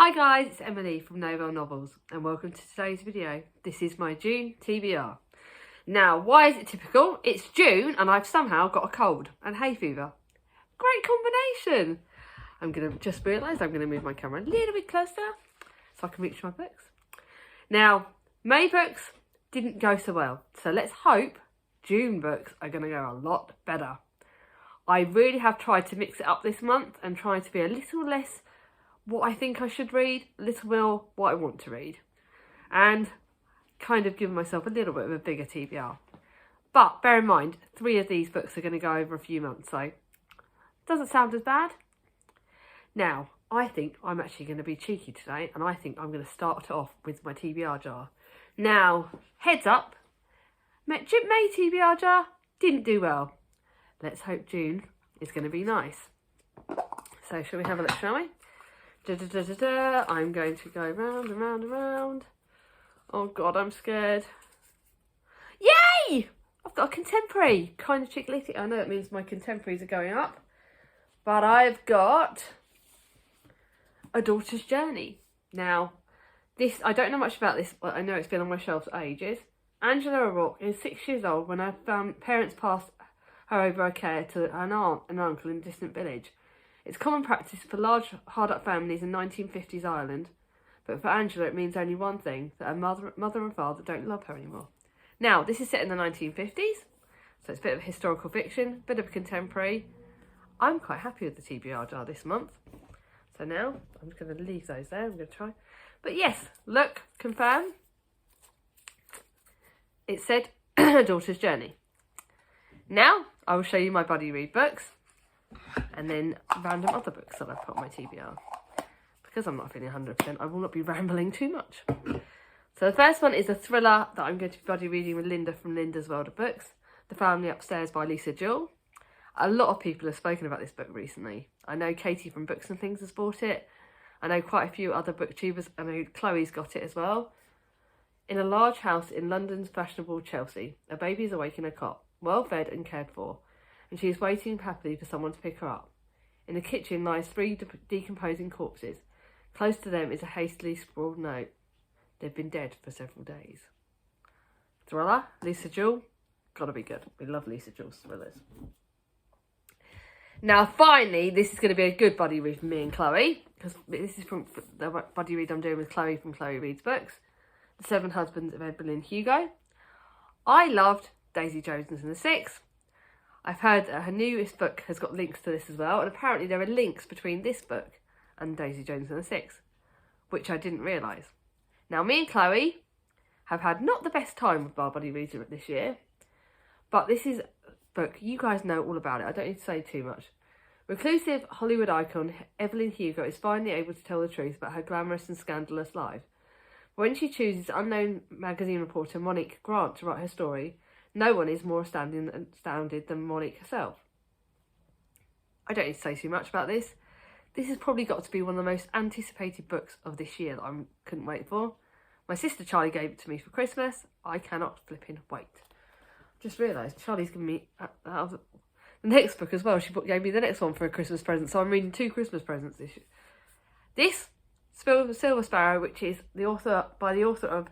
Hi guys, it's Emily from Novel Novels and welcome to today's video. This is my June TBR. Now, why is it typical? It's June and I've somehow got a cold and hay fever. Great combination. I'm going to just realise I'm going to move my camera a little bit closer so I can reach my books. Now, May books didn't go so well, so let's hope June books are going to go a lot better. I really have tried to mix it up this month and try to be a little less what I think I should read, a little more what I want to read, and kind of give myself a little bit of a bigger TBR. But bear in mind, 3 of these books are going to go over a few months, so it doesn't sound as bad. Now, I think I'm actually going to be cheeky today, and I think I'm going to start it off with my TBR jar. Now, heads up, May TBR jar didn't do well. Let's hope June is going to be nice. So shall we have a look, shall we? I'm going to go round and round and round. Oh God, I'm scared. Yay! I've got a contemporary. Kind of chick lit. I know it means my contemporaries are going up. But I've got A Daughter's Journey. Now, this, I don't know much about this, but I know it's been on my shelves for ages. Angela O'Rourke is 6 years old when her parents passed her over her care to an aunt and uncle in a distant village. It's common practice for large, hard-up families in 1950s Ireland, but for Angela it means only one thing, that her mother and father don't love her anymore. Now, this is set in the 1950s, so it's a bit of historical fiction, bit of a contemporary. I'm quite happy with the TBR jar this month. So now, I'm just going to leave those there, I'm going to try. But yes, look, confirm. It said A Daughter's Journey. Now, I will show you my buddy read books. And then random other books that I've put on my TBR. Because I'm not feeling 100%, I will not be rambling too much. So the first one is a thriller that I'm going to be buddy reading with Linda from Linda's World of Books. The Family Upstairs by Lisa Jewell. A lot of people have spoken about this book recently. I know Katie from Books and Things has bought it. I know quite a few other booktubers. I know Chloe's got it as well. In a large house in London's fashionable Chelsea, a baby is awake in a cot, well fed and cared for, and she is waiting happily for someone to pick her up. In the kitchen lies 3 decomposing corpses. Close to them is a hastily scrawled note. They've been dead for several days. Thriller, Lisa Jewell, gotta be good. We love Lisa Jewell's thrillers. Now finally, this is going to be a good buddy read for me and Chloe, because this is from the buddy read I'm doing with Chloe from Chloe Reads Books. The 7 Husbands of Evelyn Hugo. I loved Daisy Jones and the Six. I've heard that her newest book has got links to this as well, and apparently there are links between this book and Daisy Jones and the Six, which I didn't realise. Now, me and Chloe have had not the best time with our buddy reads this year, but this is a book, you guys know all about it, I don't need to say too much. Reclusive Hollywood icon Evelyn Hugo is finally able to tell the truth about her glamorous and scandalous life. When she chooses unknown magazine reporter Monique Grant to write her story, no one is more astounded than Monique herself. I don't need to say too much about this. This has probably got to be one of the most anticipated books of this year that I couldn't wait for. My sister Charlie gave it to me for Christmas. I cannot flipping wait. Just realised Charlie's given me the next book as well. She gave me the next one for a Christmas present, so I'm reading 2 Christmas presents this year. This, Silver Sparrow, which is by the author of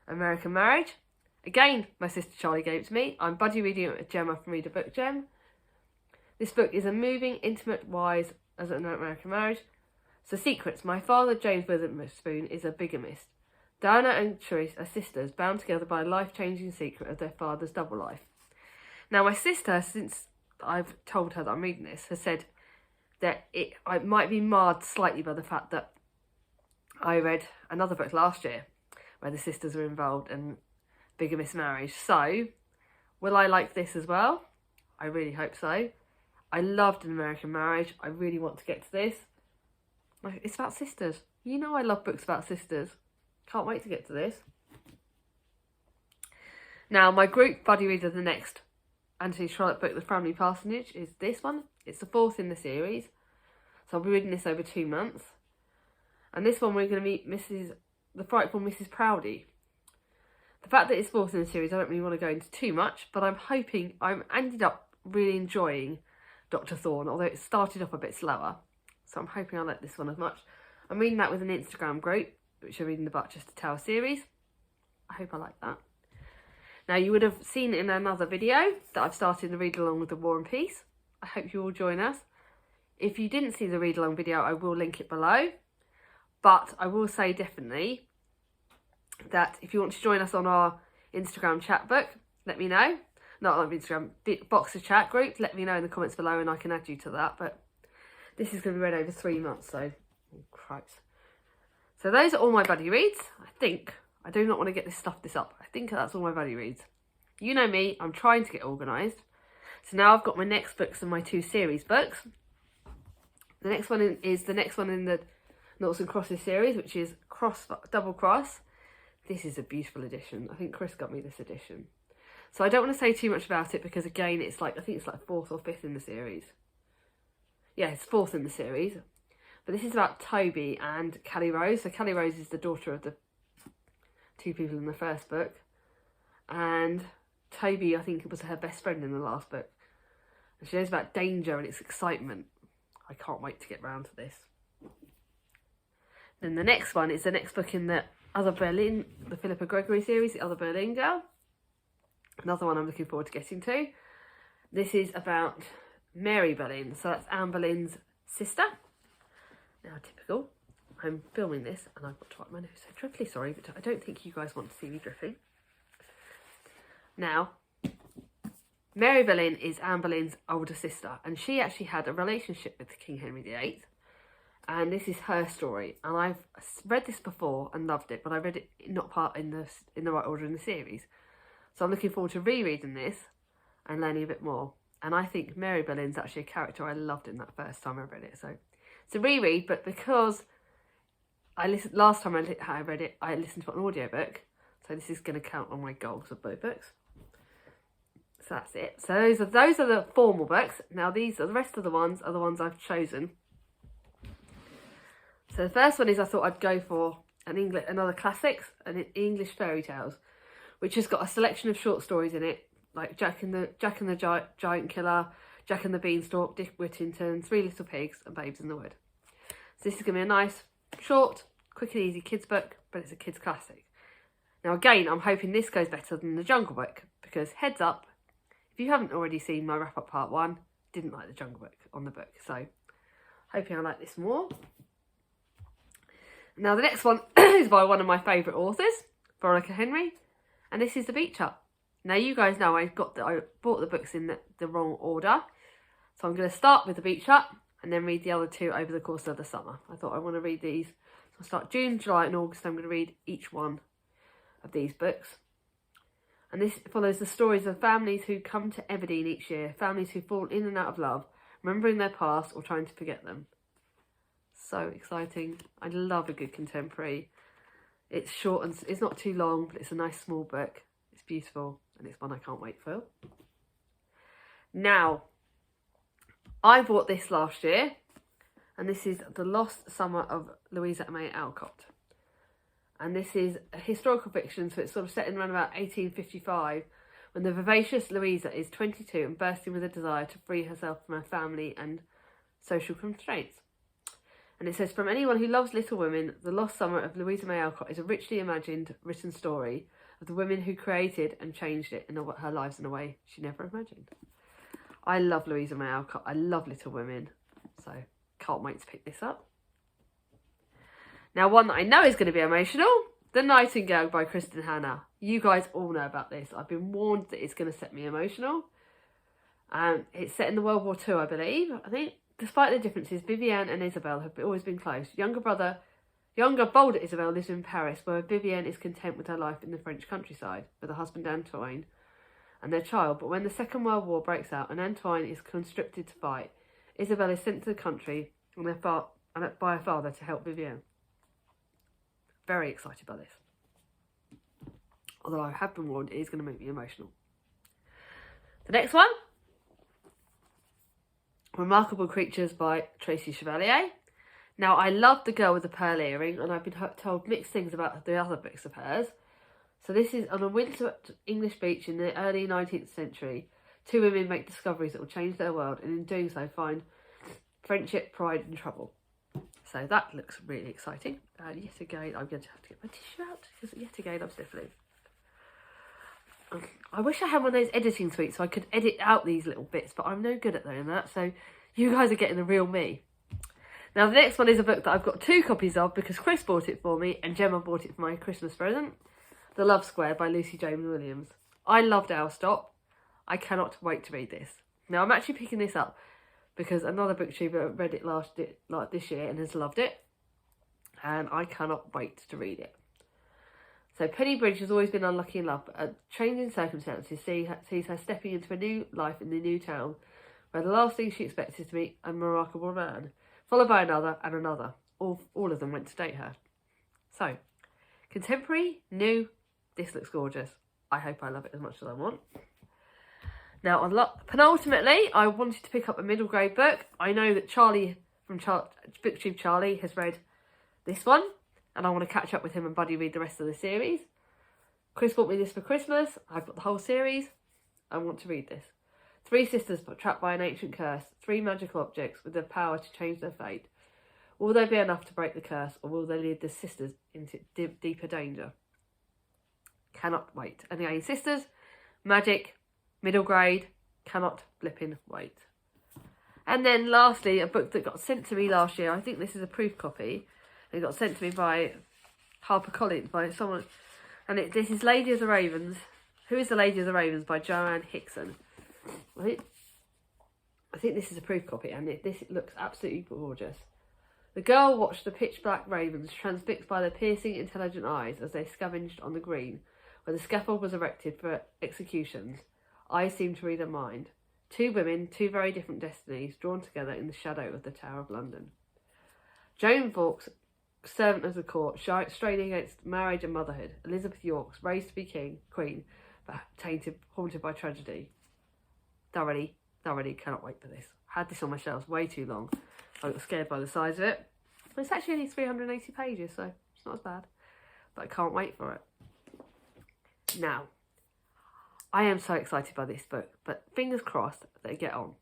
American Marriage. Again, my sister Charlie gave it to me. I'm buddy reading it with Gemma from Read a Book Gem. This book is a moving, intimate, wise as an American Marriage. So secrets. My father, James Witherspoon, is a bigamist. Diana and Therese are sisters, bound together by a life-changing secret of their father's double life. Now, my sister, since I've told her that I'm reading this, has said that it might be marred slightly by the fact that I read another book last year where the sisters were involved and bigamist marriage. So, will I like this as well? I really hope so. I loved An American Marriage. I really want to get to this. It's about sisters. You know I love books about sisters. Can't wait to get to this. Now, my group buddy read of the next Anthony Trollope book, The Family Parsonage, is this one. It's the 4th in the series. So I'll be reading this over 2 months. And this one we're going to meet the frightful Mrs. Proudie. The fact that it's 4th in the series, I don't really want to go into too much, but I'm hoping, I ended up really enjoying Dr. Thorne, although it started off a bit slower. So I'm hoping I like this one as much. I'm reading that with an Instagram group, which are reading the Barchester Tower series. I hope I like that. Now, you would have seen in another video that I've started to read along with the War and Peace. I hope you all join us. If you didn't see the read along video, I will link it below. But I will say definitely that if you want to join us on our Instagram chat book, let me know. Not on Instagram, Boxer chat group, let me know in the comments below and I can add you to that. But this is going to be read over 3 months, so, oh Christ. So those are all my buddy reads, I think. I do not want to get this up. I think that's all my buddy reads. You know me, I'm trying to get organised. So now I've got my next books and my 2 series books. The next one is the next one in the Noughts and Crosses series, which is Double Cross. This is a beautiful edition. I think Chris got me this edition. So I don't want to say too much about it because, again, it's like, I think it's like 4th or 5th in the series. Yeah, it's 4th in the series. But this is about Toby and Callie Rose. So Callie Rose is the daughter of the 2 people in the first book. And Toby, I think, was her best friend in the last book. And she knows about danger and its excitement. I can't wait to get round to this. Then the next one is the next book in the Other Berlin, the Philippa Gregory series, The Other Berlin Girl. Another one I'm looking forward to getting to. This is about Mary Boleyn, so that's Anne Boleyn's sister. Now, typical, I'm filming this and I've got to wipe my nose, so dreadfully sorry, but I don't think you guys want to see me dripping. Now, Mary Boleyn is Anne Boleyn's older sister, and she actually had a relationship with King Henry VIII, and this is her story. And I've read this before and loved it, but I read it not part in the right order in the series. So I'm looking forward to rereading this and learning a bit more. And I think Mary Boleyn's actually a character I loved in that first time I read it. So it's a reread, but because last time I read it, I listened to an audiobook. So this is going to count on my goals of both books. So that's it. So those are the formal books. Now the rest of the ones are the ones I've chosen. So the first one is I thought I'd go for another classics, and English fairy tales, which has got a selection of short stories in it, like Jack and the Giant Killer, Jack and the Beanstalk, Dick Whittington, 3 Little Pigs, and Babes in the Wood. So this is going to be a nice, short, quick and easy kids book, but it's a kids classic. Now again, I'm hoping this goes better than the Jungle Book, because heads up, if you haven't already seen my wrap-up part 1, didn't like the Jungle Book on the book, so hoping I like this more. Now the next one is by one of my favourite authors, Veronica Henry, and this is The Beach Hut. Now you guys know I bought the books in the wrong order, so I'm going to start with The Beach Hut and then read the other 2 over the course of the summer. I thought I want to read these. So I'll start June, July and August. I'm going to read each one of these books. And this follows the stories of families who come to Everdeen each year, families who fall in and out of love, remembering their past or trying to forget them. So exciting. I love a good contemporary. It's short and it's not too long, but it's a nice small book. It's beautiful and it's one I can't wait for. Now, I bought this last year, and this is The Lost Summer of Louisa May Alcott. And this is a historical fiction, so it's sort of set in around about 1855, when the vivacious Louisa is 22 and bursting with a desire to free herself from her family and social constraints. And it says, from anyone who loves Little Women, The Lost Summer of Louisa May Alcott is a richly imagined, written story of the women who created and changed it in her lives in a way she never imagined. I love Louisa May Alcott. I love Little Women. So, can't wait to pick this up. Now, one that I know is going to be emotional, The Nightingale by Kristen Hanna. You guys all know about this. I've been warned that it's going to set me emotional. It's set in the World War II, I believe. I think, despite the differences, Vivienne and Isabel have always been close. Younger, bolder Isabel lives in Paris, where Vivienne is content with her life in the French countryside with her husband Antoine and their child. But when the Second World War breaks out and Antoine is conscripted to fight, Isabel is sent to the country by her father to help Vivienne. Very excited by this. Although I have been warned, it is going to make me emotional. The next one, Remarkable Creatures by Tracy Chevalier. Now, I love The Girl with the Pearl Earring, and I've been told mixed things about the other books of hers. So this is on a winter English beach in the early 19th century. 2 women make discoveries that will change their world, and in doing so find friendship, pride and trouble. So that looks really exciting. And yet again, I'm going to have to get my tissue out because yet again I'm sniffling. I wish I had one of those editing suites so I could edit out these little bits, but I'm no good at doing that. So you guys are getting the real me. Now the next one is a book that I've got 2 copies of because Chris bought it for me and Gemma bought it for my Christmas present. The Love Square by Lucy James Williams. I loved Our Stop. I cannot wait to read this. Now I'm actually picking this up because another booktuber read it this year and has loved it. And I cannot wait to read it. So Penny Bridge has always been unlucky in love, but changing circumstances sees her stepping into a new life in the new town, where the last thing she expects is to meet a remarkable man, followed by another and another. All of them went to date her. So, contemporary, new, this looks gorgeous. I hope I love it as much as I want. Now, penultimately, I wanted to pick up a middle grade book. I know that Charlie from BookTube Charlie has read this one, and I want to catch up with him and buddy read the rest of the series. Chris bought me this for Christmas. I've got the whole series. I want to read this. 3 sisters trapped by an ancient curse. 3 magical objects with the power to change their fate. Will they be enough to break the curse, or will they lead the sisters into deeper danger? Cannot wait. And again, sisters, magic, middle grade, cannot flipping wait. And then lastly, a book that got sent to me last year. I think this is a proof copy. It got sent to me by HarperCollins, by someone. And this is Lady of the Ravens. Who is the Lady of the Ravens by Joanne Hickson. I think this is a proof copy, and this looks absolutely gorgeous. The girl watched the pitch black ravens, transfixed by their piercing, intelligent eyes, as they scavenged on the green, where the scaffold was erected for executions. Eyes seemed to read her mind. 2 women, 2 very different destinies, drawn together in the shadow of the Tower of London. Joan Vaux's servant of the court, straining against marriage and motherhood. Elizabeth York's raised to be queen, but haunted by tragedy. Thoroughly cannot wait for this. I had this on my shelves way too long. I got scared by the size of it. But it's actually only 380 pages, so it's not as bad. But I can't wait for it. Now, I am so excited by this book, but fingers crossed that I get on.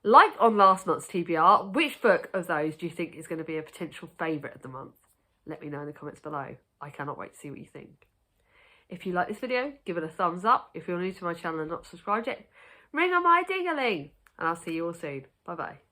Like on last month's TBR, which book of those do you think is going to be a potential favourite of the month? Let me know in the comments below. I cannot wait to see what you think. If you like this video, give it a thumbs up. If you're new to my channel and not subscribed yet, ring on my ding-a-ling. And I'll see you all soon. Bye bye.